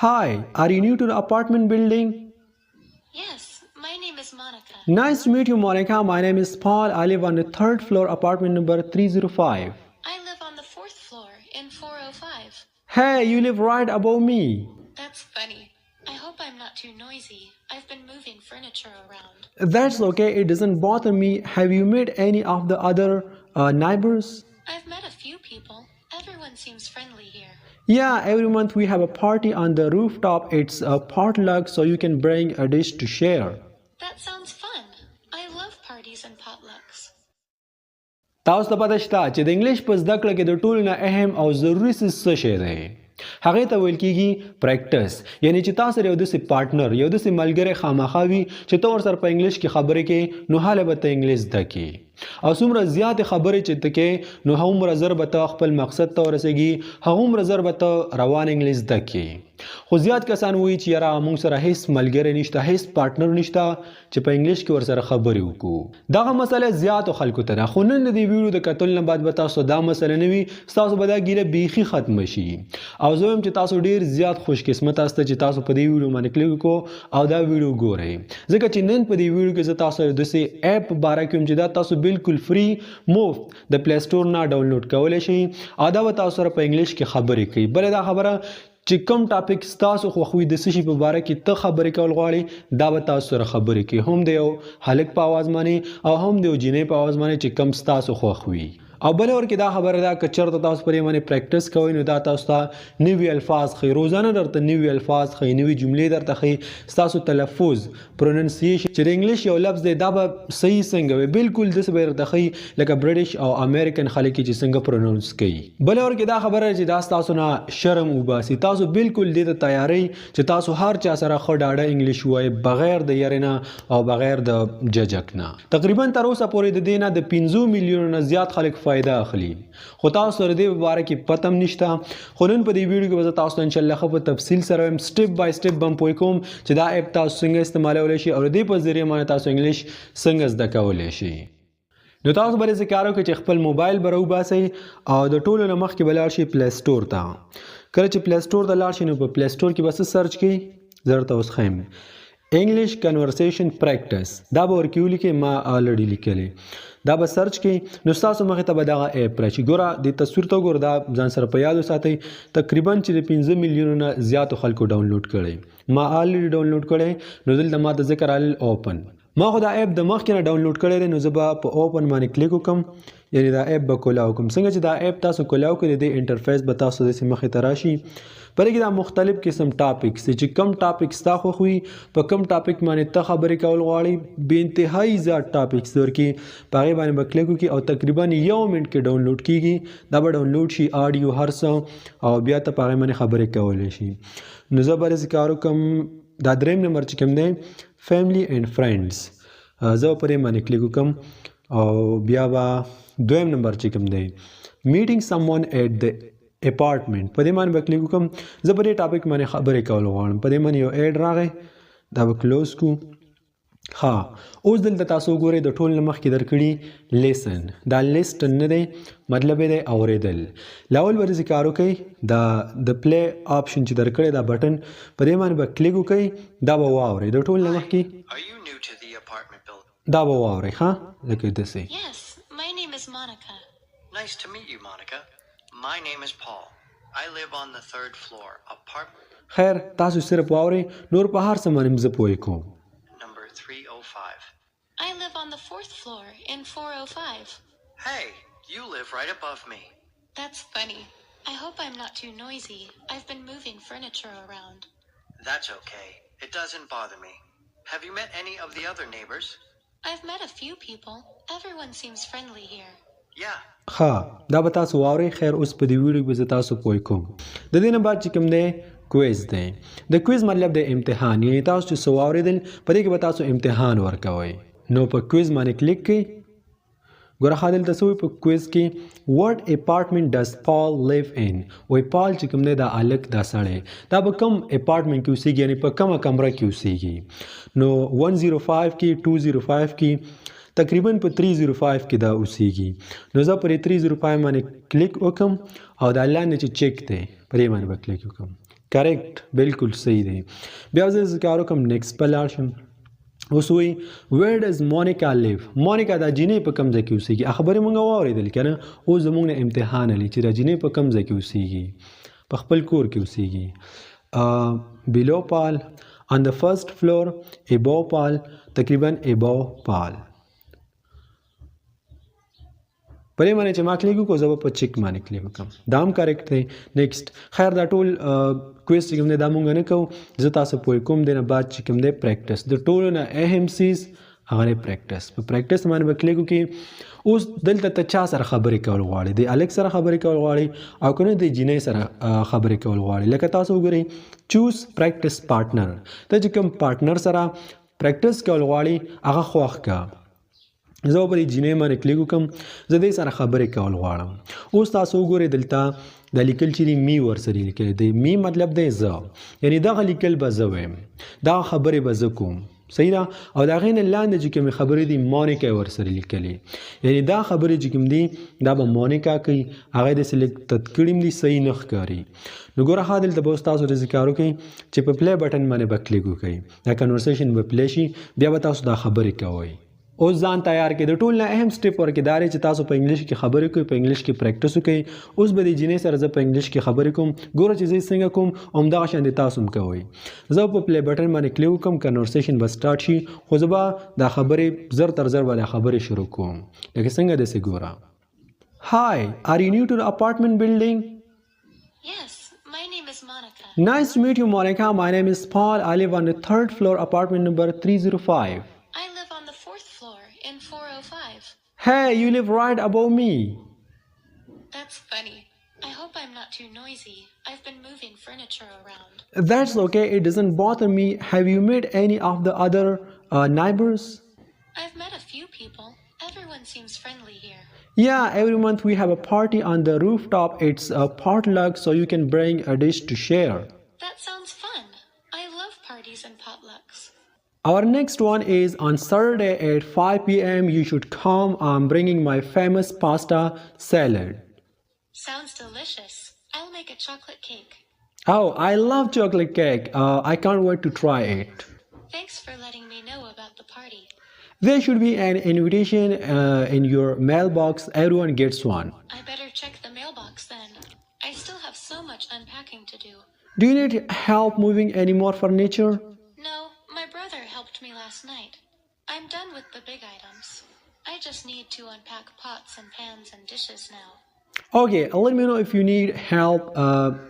Hi, are you new to the apartment building? Yes, my name is Monica. Nice to meet you, Monica. My name is Paul. I live on the third floor, apartment number 305. I live on the fourth floor in 405. Hey, you live right above me. That's funny. I hope I'm not too noisy. I've been moving furniture around. That's okay. It doesn't bother me. Have you met any of the other neighbors? I've met a few people. Everyone seems friendly here. Yeah, every month we have a party on the rooftop. It's a potluck, so you can bring a dish to share. That sounds fun. I love parties and potlucks. تاسو ته پته شته چې د انګلیش په زده کړه کې د ټولو نه اهم او ضروري څه شی دی هغې ته ویل کېږي پریکټس یعنی چې تاسو سره یو داسې پارټنر یو داسې ملګری خامخا وي چې ته ورسره په انګلیش کې خبرې کوې نو هله به ته انګلیش زده کړې او څومره زیاتې خبرې چې ته کوې نو هغومره زر به ته خپل مقصد ته ورسېږي هغومره زر به ته روان انګلیش زده کړې خو زیات کسان وایي چې یاره موږ سره هیڅ ملګری نشته هیڅ پارټنر نشته چې په انګلیش کې ورسره خبرې وکړو دغه مسله زیاتو خلکو ته ده خو نن د دې ویډیو د کتلو نه بعد به تاسو دا مسله نه وي ستاسو به دا ګیله بیخي ختمه شي او زه وایم چې تاسو ډېر زیات خوش قسمته یاست چې تاسو په دې ویډیو باندې کلیک وکړو او دا ویډیو ګورئ ځکه چې نن په دې ویډیو کې زه تاسو سره داسې اپ په باره کې وایم چې دا تاسو بالکل فری مفت د پلی سټور نه ډاونلوډ کولی شئ او دا به تاسو سره په انګلیش کې خبرې کوي بله دا خبره چې کوم ټاپک ستاسو خوښوي د څه شي په باره کې ته خبرې کول غواړې دا به تاسو سره خبرې کوي هم د یو هلک په اواز باندې او هم د یو جینۍ په اواز باندې چې کم ستاسو خوښ وي او بله ورکې دا خبره ده که چېرته تاسو پر یې باندې پریکټس کوئ نو دا تاسو ته نوي الفاظ ښیي روزانه درته نوي الفاظ ښیي نوي جملې درته ښیي ستاسو تلفظ پروننسیشن چې د انګلیش یو لفظ دی دا به صحیح څنګه وي بالکل داسې به یې درته ښیي لکه برټش او امریکن خلک چې څنګه پرونونس کوي بله ورکې دا خبره چې دا ستاسو نه شرم وباسي تاسو بالکل دې ته تیاری چې تاسو هر چا سره ښه ډاډه انګلیش ووایئ بغیر د یارې نه او بغیر د ججک نه تقریبا تر اوسه پورې د دې نه د 5 میلیونو نه زیات خلک فایده اخلي خو تاسو سره دې په باره کې پته هم نشته خو نن په دې ویډیو کې به زه تاسو ته انشاءالله ښه په تفصیل سره وایم سټپ بای سټپ به هم پوه کوم چې دا اپ تاسو څنګه استعمالولی شي او د دې په ذریعه باندې تاسو انګلیش څنګه زده کولی شي نو تاسو به داسې کار وکړئ چې خپل موبایل به راوباسئ او د ټولو نه مخکې به لاړ شئ پلی سټور ته کله چې پلی سټور ته لاړ شئ نو په پلی سټور کې به څه سرچ کړئ زه درته اوس ښیم انګلیش کنورسیشن پریکټس دا به ورکې ولیکئ ما الریډي لیکلی دا به سرچ کړئ نو ستاسو مخې ته به دغه اپ راشي ګوره د تصویر ته وګوره دا ځان سره په یاد وساتئ تقریبا چې د 15 میلیونو نه زیاتو خلکو ډاونلوډ کړی ما الریډي ډاونلوډ کړی نو دلته ما ته ذکر علل اوپن ما خو دا اپ د مخکې نه ډاونلوډ کړی دی نو زه به په اوپن باندې کلیک وکړم یعنی دا اپ به کولاو کوم څنګه چې دا اپ تاسو کولاو کړئ د دې انټرفیس به تاسو داسې مخې ته راشي په دې کې دا مختلف قسم ټاپکس دي چې کم ټاپک ستا خوښ وي په کم ټاپک باندې ته خبرې کول غواړې بې انتهایي زیات ټاپکس درکړي په هغې باندې به کلیک وکړي او تقریبا 1 منټ کې ډاونلوډ کیږي دا به ډاونلوډ شي آډیو هر څه او بیا ته په هغې باندې خبرې کولی شي نو زه به داسې کار وکړم دا دریم نمبر چې کوم دی فیملی اینډ فرینډز زه په دې باندې کلیک وکړم او بیا به دویم نمبر چې کوم دی میټینګ سم ون ایٹ د اپارټمنټ په دې باندې به کلیک وکړم زه په دې ټاپک باندې خبرې کول غواړم په دې باندې یو ایډ راغی دا به کلوز کړو ها اوس دلته تاسو وګورئ د ټول نه مخکې درکړي لیسن دا لیسټ نه دی مطلب یې دی اورېدل لاول به داسې کار وکئ دا د پلی آپشن چې درکړی دا بټن په دې باندې به کلیک وکئ دا به واورئ د ټول نه مخکې دا به واورئ ښه لکه داسې Yes, my name is Monica. Nice to meet you, Monica. My name is Paul. I live on the third floor, apartment خیر تاسو صرف واورئ نور په هر څه باندې زه پوه کوم number 305. I live on the fourth floor in 405. Hey, you live right above me. That's funny. I hope I'm not too noisy. I've been moving furniture around. That's okay. It doesn't bother me. Have you met any of the other neighbors? I've met a few people. Everyone seems friendly here. Yeah. ښه دا به تاسو واورئ خیر اوس په دې ویډیو کې به زه تاسو پوه کوم د دې نه بعد چې کوم دی کویز دی د کویز مطلب دی امتحان یعنی تاسو چې څه واورېدل په دې کې به تاسو امتحان ورکوئ نو په کویز باندې کلیک کړئ ګوره ښه دلته څه وایي په کویز کې what apartment does Paul live in وایي پال چې کوم دی دا هلک دا سړی دا به کوم اپارټمنټ کې اوسېږي یعنې په کومه کمره کې اوسېږي نو 105 کې 205 کې تقریبا په 305 کې دا اوسېږي نو زه پرې 305 باندې کلیک وکړم او دا لاندې چې چیک دی پرې باندې به کلیک وکړم کریکټ بالکل صحیح دی. بیا زه کار وکړم نیکسټ په لاړ شم. اوس وایي ویر ډز مونیکا لیو. مونیکا دا جینۍ په کوم ځای کې اوسېږي. خبرې مونږ واورېدل که نه. اوس زموږ نه امتحان هلي چې دا جینۍ په کوم ځای کې اوسېږي. په خپل کور کې اوسېږي. بلو پال on the first floor above پال تقریبا above پال. په دې باندې چې ما کلیک وکړو زه به په چیک باندې کلیک وکړم. دا هم کریکټ دی. نیکسټ خیر دا ټول کویز چې کوم دی دا مونږ نه کوو. زه تاسو پوه کوم دی نه بعد چې کوم دی پریکټس د ټولو نه اهم څیز هغه دی پریکټس. په پریکټس باندې به کلیک وکړي. اوس دلته ته چا سره خبرې کول غواړې؟ د الک سره خبرې کول غواړې او که نه د جینۍ سره خبرې کول غواړې. لکه تاسو وګورئ چوز پریکټس پارټنر. ته چې کوم پارټنر سره پریکټس کول غواړې هغه خوښ کړه. زه به د جینۍ باندې کلیک وکړم. زه دې سره خبرې کول غواړم. اوس تاسو وګورئ دلته دا لیکل چې دی می ورسره لیکلی دی. می مطلب دی زه، یعنی دغه لیکل به زه ویم، دغه خبرې به زه کوم. صحیح ده. او د هغې نه لاندې چې کومې خبرې دي مونیکا یې ورسره لیکلي، یعنی دا خبرې چې کوم دي دا به مونیکا کوي. هغه یې داسې لږ تت کړي هم دي صحیح نه ښکاري. نو ګوره ښه دلته به اوس تاسو داسې کار وکړئ چې په پلی بټن باندې به کلیک وکړئ. دا کنورسیشن به پلی شي. بیا به تاسو دا خبرې کوئ. اوس ځان تیار کړئ. د ټول نه اهم سټیپ ورکې دا دی چې تاسو په انګلیش کې خبرې کوئ، په انګلیش کې پریکټس وکړئ. اوس به د جینۍ سره زه په انګلیش کې خبرې کوم. ګوره چې زه څنګه کوم همدغه شان دې تاسو هم کوئ. زه په پلی بټن باندې کلیک وکړم، کنورسیشن به سټارټ شي. خو زه به دا خبرې زر تر زر به دا خبرې شروع کوم. لکه څنګه داسې ګوره. Hi, are you new to the apartment building? Yes, my name is Monica. Nice to meet you, Monica. My name is Paul. I live on the 3rd floor, apartment number 305. I live on the 4th floor in 405. Hey, you live right above me. That's funny. I hope I'm not too noisy. I've been moving furniture around. That's okay. It doesn't bother me. Have you met any of the other neighbors? I've met a few people. Everyone seems friendly here. Yeah, every month we have a party on the rooftop. It's a potluck, so you can bring a dish to share. That sounds fun. I love parties and potlucks. Our next one is on Saturday at 5 p.m. You should come. I'm bringing my famous pasta salad. Sounds delicious. I'll make a chocolate cake. Oh, I love chocolate cake. I can't wait to try it. Thanks for letting me know about the party. There should be an invitation in your mailbox. Everyone gets one. I better check the mailbox then. I still have so much unpacking to do. Do you need help moving any more furniture? No, my brother helped me last night. I'm done with the big items. I just need to unpack pots and pans and dishes now. Okay, let me know if you need help.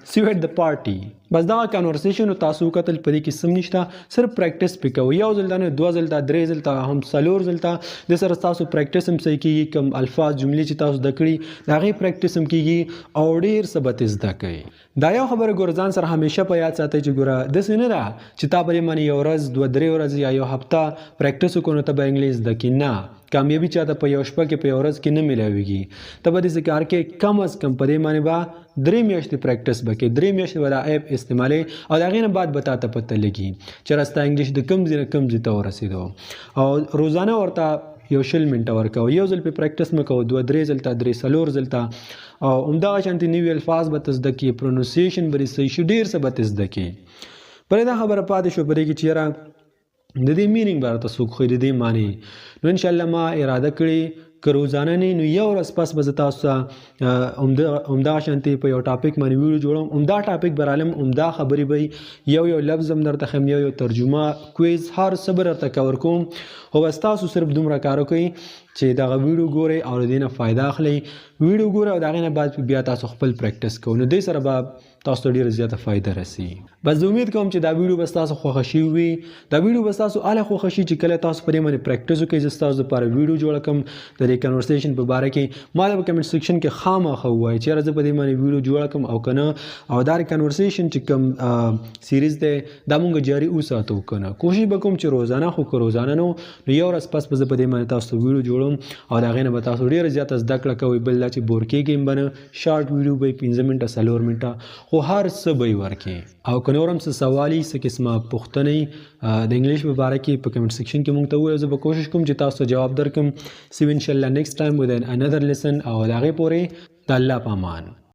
See you at the party. بس دا کنورسیشن او تاسو کتل په دې کې سم نشته. صرف پریکټس پې کوئ. یو ځل نه، دوه ځل ته، درې ځل ته، هم څلور ځل ته. د سره تاسو پریکټس هم صحیح کېږي. کوم الفاظ جملې چې تاسو زده کړي د هغې پریکټس هم کېږي او ډېر څه به ترې زده کوئ. دا یو خبره ګوره ځان سره همیشه په یاد ساتئ چې ګوره داسې نه ده چې تا په دې باندې یو ورځ، دوه، درې ورځې یا یو هفته پریکټس وکړو نو ته به انګلیس زده کړې. نه، کامیابي چاته په یو شپه کې، په یو ورځ کې نه میلاویږي. ته به داسې کار کې کم از کم په دې باندې به 3 میاشتې پریکټس به کوې. 3 میاشتې به دا ایپ استعمالوې او د هغې نه بعد به تا ته پته لګي چې راستا انګلیش د کوم ځای نه کوم ځای ته ورسېدو. او روزانه ورته یو 20 منټه ورکوه. یو ځل پې پریکټس مه کوه، 2 3 ځل ته، 3 4 ځل ته. او همدغه شانتې نوي الفاظ به ته زده کړي، پرونونسیشن به دې صحیح شي، ډېر څه به ته زده کړي. پرې دا خبره پاتې شو په دې کې چې یاره د دې مینینګ به راته څوک ښایي، د دې معنی. نو انشاءالله ما اراده کړې که روزانه نه نو یو ورځ پس به زه تاسو ته همدغه شانتې په یو ټاپک باندې ویډیو جوړوم. همدا ټاپک به رالم، همدا خبرې به یو لفظ هم درته ښیم، یو ترجمه، کویز، هر څه به درته کور کوم. خو بس تاسو صرف دومره کار وکړئ چې دغه ویډیو ګورئ او د دې نه فایده اخلئ. ویډیو ګورئ او د هغې نه بعد بیا تاسو خپل پریکټس کوئ. نو دې سره به تاسو ته ډېره زیاته فایده رسي. بس زه امید کوم چې دا ویډیو به ستاسو خوښه شوي وي. دا ویډیو به ستاسو هله خوښه شي چې کله تاسو په دې باندې پریکټس وکړئ. زه ستاسو دپاره ویډیو جوړه کړم د دې کنورسیشن په باره کې. ما ته په کمنټ سیکشن کې خامخا ووایئ چې یاره زه په دې باندې ویډیو جوړه کړم او که نه. او دا کنورسیشن چې کوم سیریز دی دا مونږ جاري وساتو که نه. کوشش به کوم چې روزانه، خو که روزانه نه نو یو ورځ پس به زه په دې باندې تاسو ته ویډیو جوړوم او د هغې نه به تاسو ډېره زیاته زده کړه کوئ. بل دا چې بور کېږئ هم به نه، شارټ ویډیو به 15 منټه 4 منټه، خو هر څه به یې ورکې. او که نور هم څه سوال وي، څه قسمه پوښتنې د انګلیش په باره کې په کمنټ سیکشن کې مونږ ته ووایئ. زه به کوشش کوم چې تاسو ته جواب درکړم. See you inshallah next time with another lesson. او د هغې پورې د الله په امان.